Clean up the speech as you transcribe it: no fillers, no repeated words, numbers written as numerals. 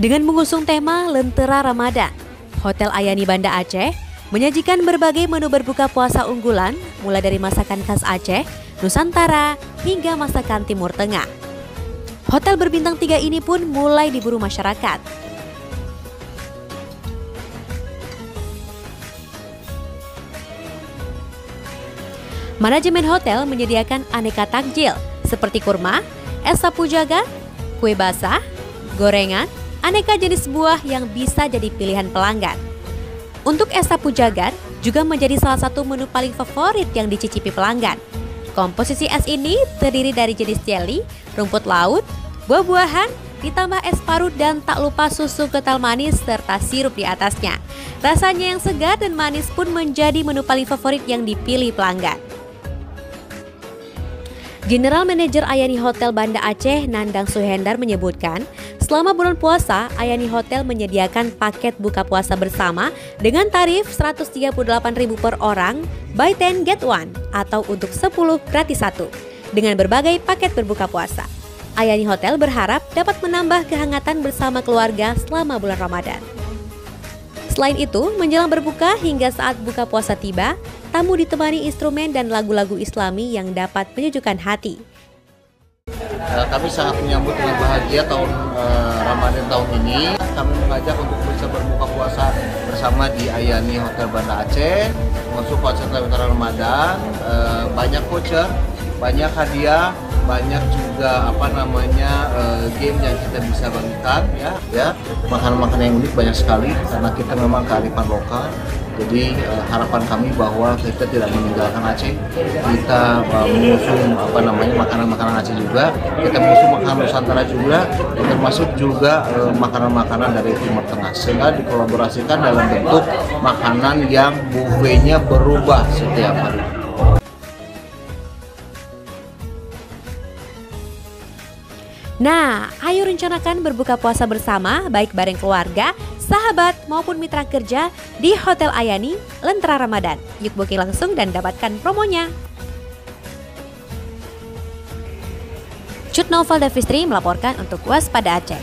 Dengan mengusung tema Lentera Ramadan, Hotel Ayani Banda Aceh menyajikan berbagai menu berbuka puasa unggulan mulai dari masakan khas Aceh, Nusantara, hingga masakan Timur Tengah. Hotel berbintang 3 ini pun mulai diburu masyarakat. Manajemen hotel menyediakan aneka takjil seperti kurma, es sapu jagat, kue basah, gorengan, aneka jenis buah yang bisa jadi pilihan pelanggan. Untuk es sapu jagat juga menjadi salah satu menu paling favorit yang dicicipi pelanggan. Komposisi es ini terdiri dari jenis jelly, rumput laut, buah-buahan, ditambah es parut dan tak lupa susu kental manis serta sirup di atasnya. Rasanya yang segar dan manis pun menjadi menu paling favorit yang dipilih pelanggan. General Manager Ayani Hotel Banda Aceh, Nandang Suhendar menyebutkan, selama bulan puasa, Ayani Hotel menyediakan paket buka puasa bersama dengan tarif Rp138.000 per orang, buy 10 get 1 atau untuk 10 gratis 1 dengan berbagai paket berbuka puasa. Ayani Hotel berharap dapat menambah kehangatan bersama keluarga selama bulan Ramadan. Selain itu, menjelang berbuka hingga saat buka puasa tiba, tamu ditemani instrumen dan lagu-lagu Islami yang dapat menyejukkan hati. Kami sangat menyambut dengan bahagia tahun Ramadan tahun ini. Kami mengajak untuk bisa berbuka puasa bersama di Ayani Hotel Banda Aceh. Masuk konsep Lentera Ramadan, banyak voucher, banyak hadiah, banyak juga game yang kita bisa bagikan ya. Makanan-makanan yang unik banyak sekali karena kita memang kearifan lokal. Jadi harapan kami bahwa kita tidak meninggalkan Aceh, kita mengusung makanan-makanan Aceh juga, kita mengusung makanan Nusantara juga, termasuk juga makanan-makanan dari Timur Tengah, sehingga dikolaborasikan dalam bentuk makanan yang buffetnya berubah setiap hari. Nah, ayo rencanakan berbuka puasa bersama baik bareng keluarga, sahabat maupun mitra kerja di Hotel Ayani Lentera Ramadan. Yuk booking langsung dan dapatkan promonya. Cut Noval Davistri melaporkan untuk Waspada Aceh.